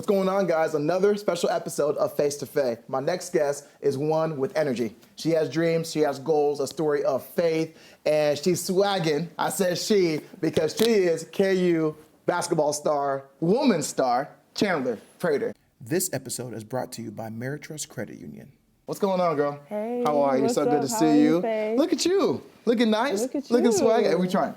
What's going on, guys? Another special episode of Face to Faith. My next guest is one with energy. She has dreams, she has goals, a story of faith, and she's swagging. I said she because she is KU basketball star, woman star, Chandler Prater. This episode is brought to you by Ameritrust Credit Union. What's going on, girl? Hey, how are you? what's So up? good to How see are you. Faye? Look at you. Looking nice. Look at Looking you. swag. Hey, we trying.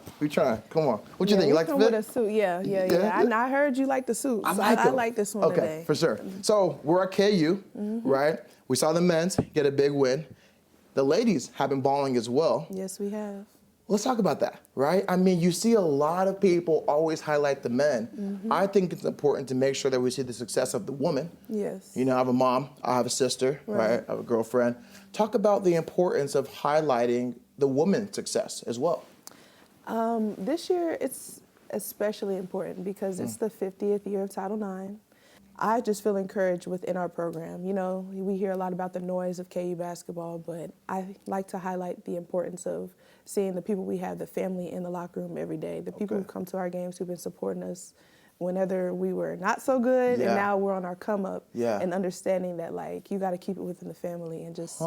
Come on. What you think? You like the come fit? with a suit. Yeah. I heard you like the suits. I like this one today. Okay, for sure. So we're at KU, right? We saw the men's get a big win. The ladies have been balling as well. Yes, we have. Let's talk about that, right? I mean, you see a lot of people always highlight the men. I think it's important to make sure that we see the success of the woman. Yes. You know, I have a mom, I have a sister, right? I have a girlfriend. Talk about the importance of highlighting the woman's success as well. This year, it's especially important because it's the 50th year of Title IX. I just feel encouraged within our program. You know, we hear a lot about the noise of KU basketball, but I like to highlight the importance of seeing the people we have, the family in the locker room every day, the people who come to our games who've been supporting us whenever we were not so good and now we're on our come up and understanding that, like, you got to keep it within the family and just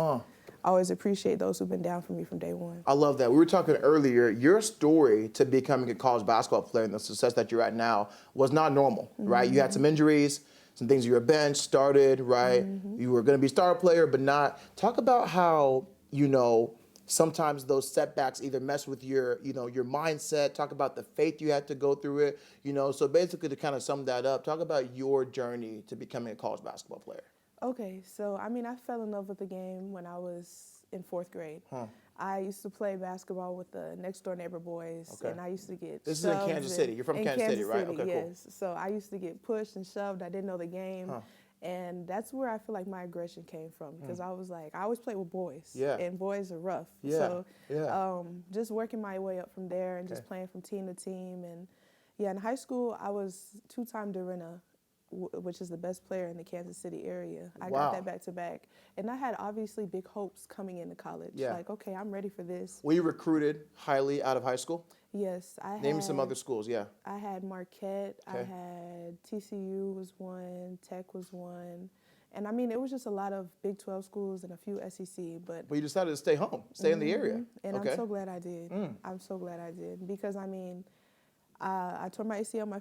always appreciate those who've been down for me from day one. I love that. We were talking earlier, your story to becoming a college basketball player and the success that you're at now was not normal, right? You had some injuries, some things you were benched, started, right? You were going to be a star player, but not. Talk about how, you know, sometimes those setbacks either mess with your, you know, your mindset. Talk about the faith you had to go through it, you know. So basically, to kind of sum that up, talk about your journey to becoming a college basketball player. Okay, so I mean, I fell in love with the game when I was in 4th grade. I used to play basketball with the next door neighbor boys, and I used to get This is in Kansas City. You're from Kansas City, right? Okay, yes. cool. So I used to get pushed and shoved. I didn't know the game. And that's where I feel like my aggression came from because I was like, I always played with boys, and boys are rough. So just working my way up from there and just playing from team to team. And in high school, I was 2-time Dorina, which is the best player in the Kansas City area. I got that back to back. And I had obviously big hopes coming into college. Like, okay, I'm ready for this. Were you recruited highly out of high school? Yes, I had. Name me some other schools, I had Marquette, I had TCU was one, Tech was one. And I mean, it was just a lot of Big 12 schools and a few SEC, but you decided to stay home, stay in the area. And I'm so glad I did. I'm so glad I did because, I mean, I tore my ACL my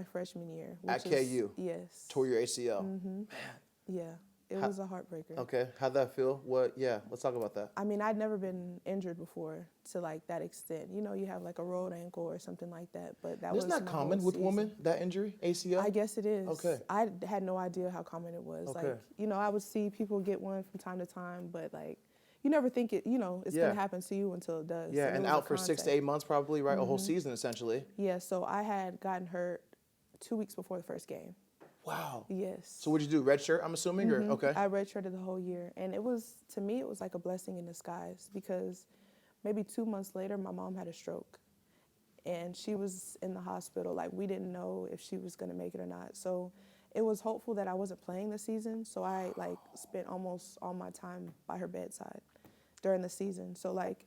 freshman year. At KU? Yes. Tore your ACL? Man. Yeah, it was a heartbreaker. Okay, how'd that feel? Let's talk about that. I mean, I'd never been injured before to like that extent. You know, you have like a rolled ankle or something like that, but that was Isn't that common with women, that injury, ACL? I guess it is. Okay. I had no idea how common it was. Okay. Like, you know, I would see people get one from time to time, but like, you never think it, you know, it's going to happen to you until it does. Yeah, and out for 6 to 8 months probably, right? A whole season essentially. Yeah, so I had gotten hurt 2 weeks before the first game. Wow. Yes. So what'd you do, redshirt, I'm assuming, or okay? I redshirted the whole year, and it was, to me, it was like a blessing in disguise because maybe 2 months later, my mom had a stroke, and she was in the hospital. Like, we didn't know if she was going to make it or not. So it was hopeful that I wasn't playing the season, so I like spent almost all my time by her bedside during the season. So like,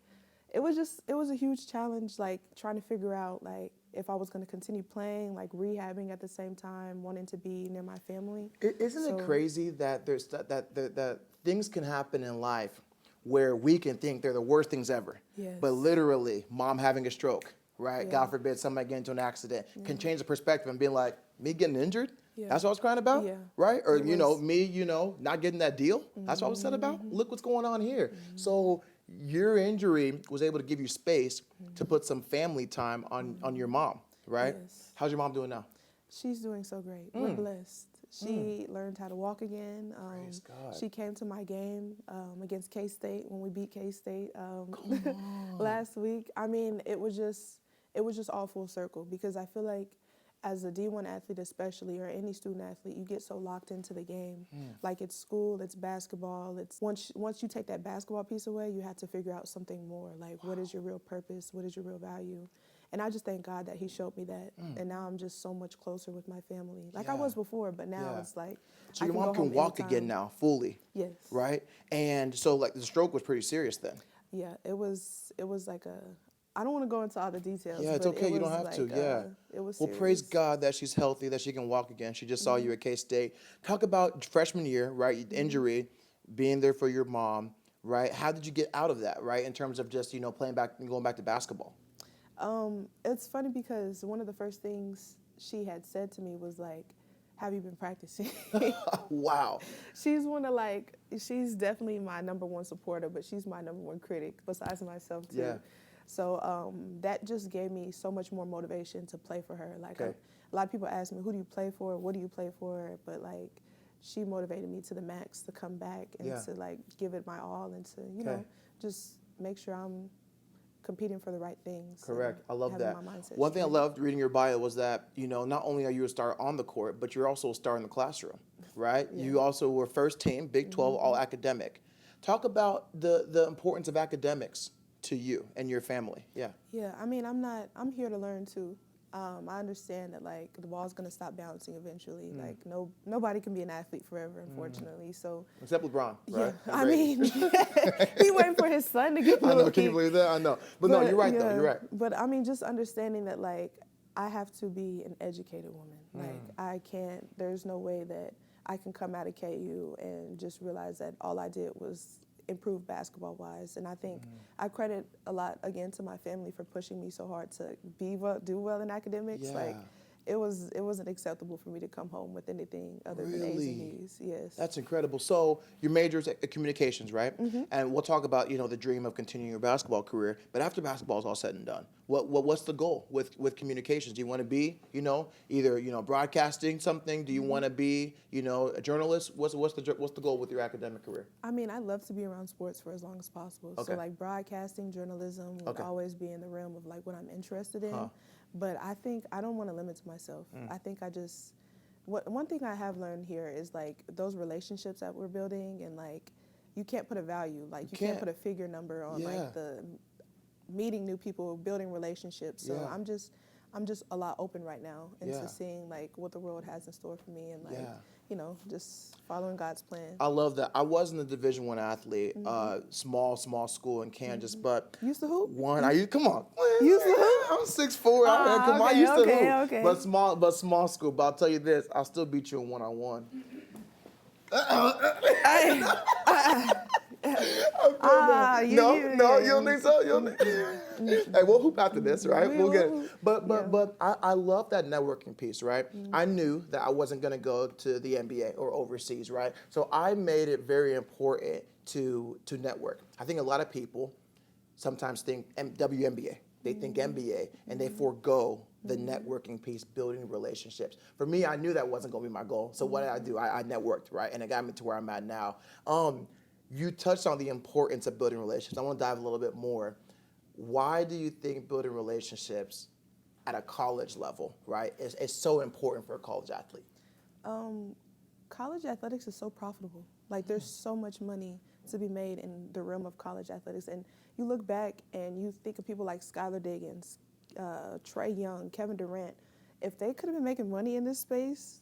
it was a huge challenge, like trying to figure out like if I was going to continue playing, like rehabbing at the same time, wanting to be near my family. Isn't it crazy that there's that things can happen in life where we can think they're the worst things ever, but literally, mom having a stroke, right? God forbid somebody get into an accident can change the perspective and be like, me getting injured. That's what I was crying about, right? Or, you know, me, you know, not getting that deal. That's what I was sad about. Look what's going on here. So your injury was able to give you space to put some family time on your mom, right? Yes. How's your mom doing now? She's doing so great. We're blessed. She learned how to walk again. Praise God. She came to my game against K-State when we beat K-State last week. I mean, it was just all full circle because I feel like as a D1 athlete especially, or any student athlete, you get so locked into the game. Like it's school, it's basketball. It's once you take that basketball piece away, you have to figure out something more. Like what is your real purpose? What is your real value? And I just thank God that he showed me that. And now I'm just so much closer with my family. Like I was before, but now it's like So your mom can walk again now, fully. Yes. Right? And so like the stroke was pretty serious then. Yeah, it was like I don't want to go into all the details. Yeah, it's but okay. it You don't was have to. like, Yeah. It was Well, serious. praise God that she's healthy, that she can walk again. She just saw you at K-State. Talk about freshman year, right? Injury, being there for your mom, right? How did you get out of that, right? In terms of just, playing back and going back to basketball. It's funny because one of the first things she had said to me was like, have you been practicing? Wow. She's definitely my number one supporter, but she's my number one critic besides myself too. Yeah. So that just gave me so much more motivation to play for her. Like Okay. a lot of people ask me, who do you play for? What do you play for? But like, she motivated me to the max to come back and Yeah. to like give it my all and to, Okay. just make sure I'm competing for the right things. Correct. I love having that. my mindset One thing I straight. loved reading your bio was that, not only are you a star on the court, but you're also a star in the classroom, right? Yeah. You also were first team, Big 12, all academic. Talk about the importance of academics to you and your family. Yeah. Yeah, I mean, I'm here to learn too. I understand that like the ball's gonna stop bouncing eventually. Like nobody can be an athlete forever, unfortunately. So Except LeBron, right? yeah, I mean, he waiting for his son to get. I know. Can you believe that? I know. But no, you're right though. You're right. But I mean, just understanding that like I have to be an educated woman. Like I can't. There's no way that I can come out of KU and just realize that all I did was improve basketball wise. And I think I credit a lot again to my family for pushing me so hard to do well in academics. Yeah. Like it wasn't acceptable for me to come home with anything other than A's and B's. Yes. That's incredible. So your major is communications, right? And we'll talk about the dream of continuing your basketball career. But after basketball is all said and done, what's the goal with communications? Do you want to be either broadcasting something? Do you want to be a journalist? What's the goal with your academic career? I mean, I love to be around sports for as long as possible. Okay. So like broadcasting, journalism would always be in the realm of like what I'm interested in. But I think I don't want to limit to myself. I think one thing I have learned here is like those relationships that we're building, and like you can't put a value, like you can't put a figure number on like the meeting new people, building relationships. So I'm just a lot open right now into seeing like what the world has in store for me, and like just following God's plan. I love that. I wasn't a Division I athlete, small school in Kansas, but Used to hoop? Come on. Used to hoop? I'm 6'4". Come on, I okay, used to okay, hoop. okay. But small school. But I'll tell you this, I'll still beat you in one-on-one. You don't think so? Hey, we'll hoop after this, right? We'll get it. But I love that networking piece, right? I knew that I wasn't going to go to the NBA or overseas, right? So I made it very important to network. I think a lot of people sometimes think WNBA. They think NBA, and they forego the networking piece, building relationships. For me, I knew that wasn't going to be my goal. So what did I do? I networked, right? And it got me to where I'm at now. You touched on the importance of building relationships. I want to dive a little bit more. Why do you think building relationships at a college level, right, is so important for a college athlete? College athletics is so profitable. Like there's so much money to be made in the realm of college athletics. And you look back and you think of people like Skylar Diggins, Trey Young, Kevin Durant. If they could have been making money in this space,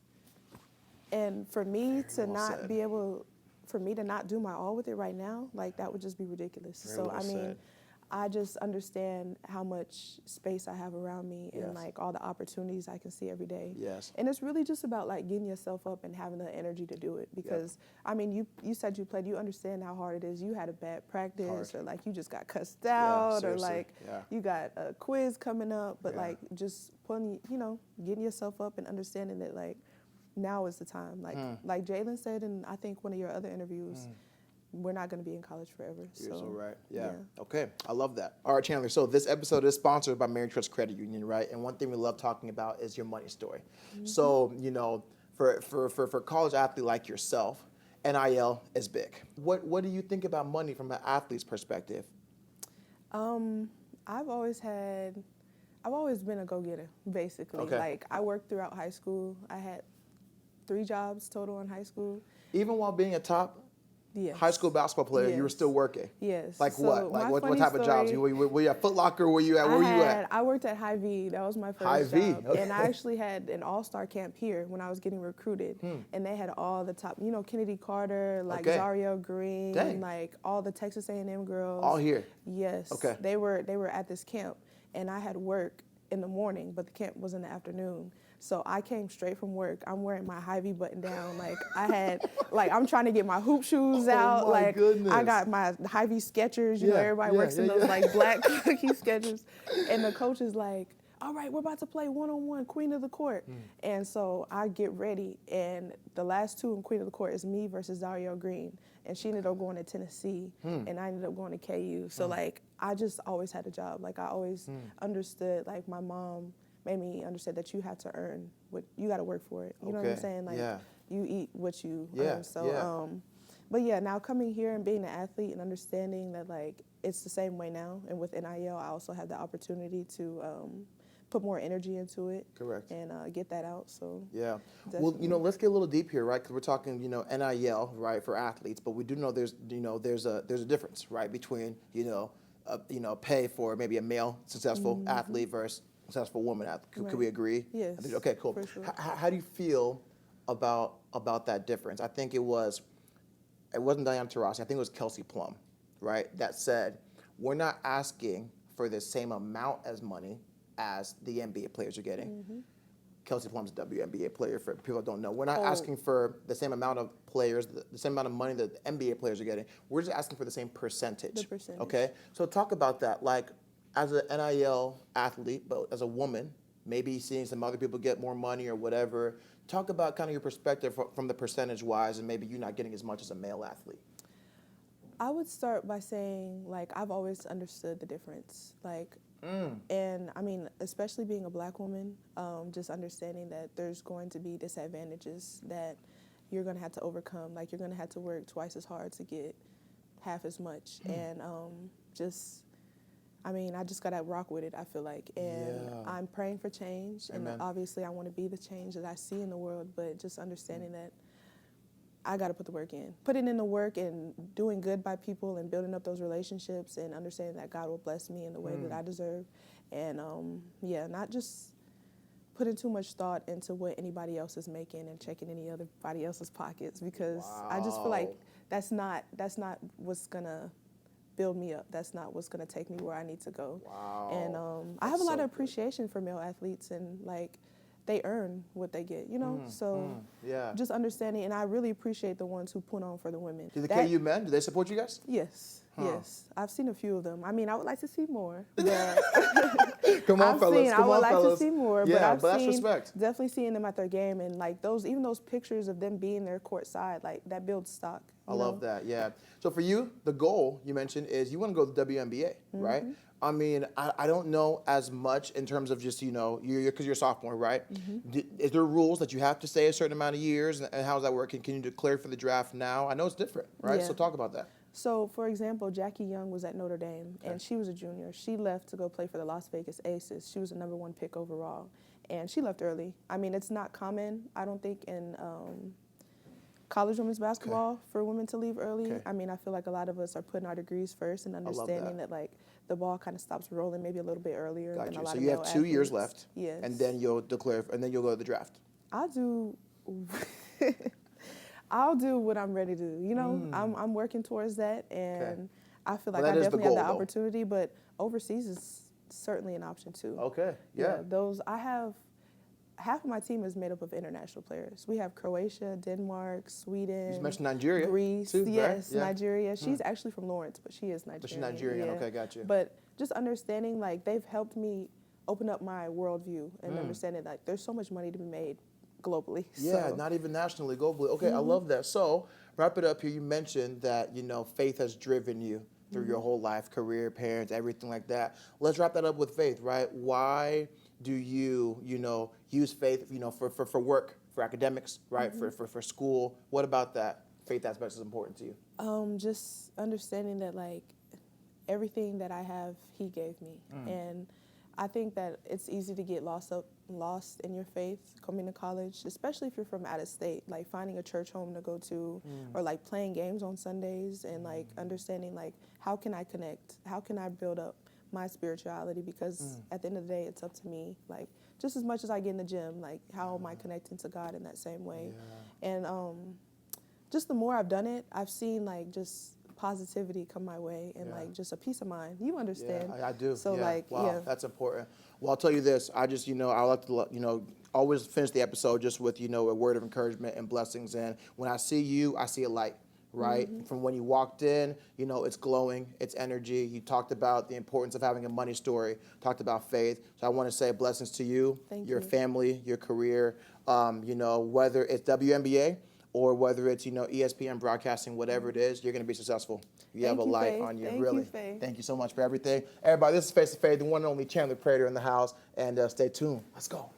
and for me to not be able, for me to not do my all with it right now, like that would just be ridiculous. So I mean, I just understand how much space I have around me and like all the opportunities I can see every day. Yes. And it's really just about like getting yourself up and having the energy to do it, because I mean, you said you played, you understand how hard it is. You had a bad practice or like you just got cussed out or like you got a quiz coming up, but like just putting, getting yourself up and understanding that like now is the time. Like Jalen said in I think one of your other interviews, we're not going to be in college forever. You're so right. Yeah. Okay. I love that. All right, Chandler. So this episode is sponsored by Mary Trust Credit Union, right? And one thing we love talking about is your money story. So, for college athlete like yourself, NIL is big. What do you think about money from an athlete's perspective? I've always been a go-getter, basically. Okay. Like I worked throughout high school. I had 3 jobs total in high school. Even while being a top Yes. High school basketball player, you were Yes. still working. Yes. Like So what? Like my what funny type of jobs? story- Were you at Foot Locker? Where you at? I worked at Hy-Vee. That was my Hy-Vee, first job. okay. And I actually had an all-star camp here when I was getting recruited. And they had all the top, Kennedy Carter, like Okay. Zario Green, Dang. like all the Texas A&M girls. All here. Yes. Okay. They were at this camp, and I had work in the morning, but the camp was in the afternoon. So I came straight from work. I'm wearing my Hy-Vee button down. Like I had, like I'm trying to get my hoop shoes out. my Like goodness. I got my Hy-Vee Skechers. You know, everybody works in those like black cookie Skechers. And the coach is like, all right, we're about to play one-on-one Queen of the Court. And so I get ready, and the last two in Queen of the Court is me versus Zario Green. And she ended up going to Tennessee, and I ended up going to KU. So like I just always had a job. Like I always understood, like my mom made me understand that you have to earn what you got to work for it. You know what I'm saying? Like you eat what you earn. So, but yeah, now coming here and being an athlete and understanding that like it's the same way now. And with NIL, I also have the opportunity to put more energy into it. Correct. And get that out. So yeah. definitely. Well, let's get a little deep here, right? Because we're talking, NIL, right, for athletes, but we do know there's a difference, right, between pay for maybe a male successful athlete versus successful woman athlete. Could we agree? Yes. Okay, cool. For sure. How do you feel about that difference? I think it wasn't Diana Taurasi. I think it was Kelsey Plum, right, that said, we're not asking for the same amount as money as the NBA players are getting. Kelsey Plum's a WNBA player, for people that don't know. We're not asking for the same amount of players, the same amount of money that the NBA players are getting. We're just asking for the same percentage. The percentage. Okay? So talk about that. Like, as an NIL athlete, but as a woman, maybe seeing some other people get more money or whatever, talk about kind of your perspective from the percentage-wise, and maybe you not getting as much as a male athlete. I would start by saying, like, I've always understood the difference. Like, and I mean, especially being a black woman, just understanding that there's going to be disadvantages that you're going to have to overcome. Like, you're going to have to work twice as hard to get half as much. And I just got to rock with it, I feel like. And I'm praying for change. Amen. And obviously, I want to be the change that I see in the world, but just understanding that I got to put the work in. Putting in the work and doing good by people and building up those relationships and understanding that God will bless me in the way that I deserve. And, not just putting too much thought into what anybody else is making and checking anybody else's pockets, because I just feel like that's not what's going to build me up. That's not what's going to take me where I need to go. Wow. And I have a lot of appreciation for male athletes, and like, they earn what they get, just understanding, and I really appreciate the ones who put on for the women. Do the KU men, do they support you guys? Yes, yes. I've seen a few of them. I mean, I would like to see more. But Come on, fellas. I would like to see more, but I've that's seen, respect. definitely seeing them at their game, and like even those pictures of them being there courtside, like that builds stock. I love that, yeah. So for you, the goal you mentioned is you want to go to the WNBA, right? I mean, I don't know as much in terms of just, because you're a sophomore, right? Is there rules that you have to stay a certain amount of years, and how does that work? Can you declare for the draft now? I know it's different, right? Yeah. So talk about that. So, for example, Jackie Young was at Notre Dame, and she was a junior. She left to go play for the Las Vegas Aces. She was the #1 pick overall, and she left early. I mean, it's not common, I don't think, in college women's basketball for women to leave early. I mean, I feel like a lot of us are putting our degrees first and understanding that like the ball kind of stops rolling maybe a little bit earlier than a lot so of you have 2 years athletes. left, Yes. and then you'll declare, and then you'll go to the draft. I'll do I'll do what I'm ready to do. I'm working towards that, and I feel like I definitely have the opportunity, but overseas is certainly an option too. Okay, yeah. Half of my team is made up of international players. We have Croatia, Denmark, Sweden. You just mentioned Nigeria, Greece, too, yes, right? Yeah. Nigeria. She's actually from Lawrence, but she is Nigerian. But she's Nigerian, yeah. okay, got you. But just understanding, like, they've helped me open up my worldview and understanding, like, there's so much money to be made globally. Yeah, so. not even nationally, globally. Okay, I love that. So, wrap it up here. You mentioned that, faith has driven you through your whole life, career, parents, everything like that. Let's wrap that up with faith, right? Why do you, use faith, for work, for academics, right? For school? What about that faith aspect is important to you? Just understanding that, like, everything that I have, he gave me. And I think that it's easy to get lost up lost in your faith coming to college, especially if you're from out of state, like finding a church home to go to or like playing games on Sundays and like understanding like how can I connect? How can I build up my spirituality? Because at the end of the day, it's up to me. Like just as much as I get in the gym, like how am I connecting to God in that same way? And just the more I've done it, I've seen like just positivity come my way and like just a peace of mind. You understand? Yeah, I do. So yeah. like, wow, yeah. that's important. Well, I'll tell you this. I just, I like to, always finish the episode just with, a word of encouragement and blessings. And when I see you, I see a light, right? From when you walked in, it's glowing, it's energy. You talked about the importance of having a money story, talked about faith. So I want to say blessings to you, your family, your career, whether it's WNBA or whether it's, ESPN broadcasting, whatever it is, you're going to be successful. You have a light on you, really. Thank you so much for everything. Everybody, this is Face to Faith, the one and only Chandler Prater in the house, and stay tuned. Let's go.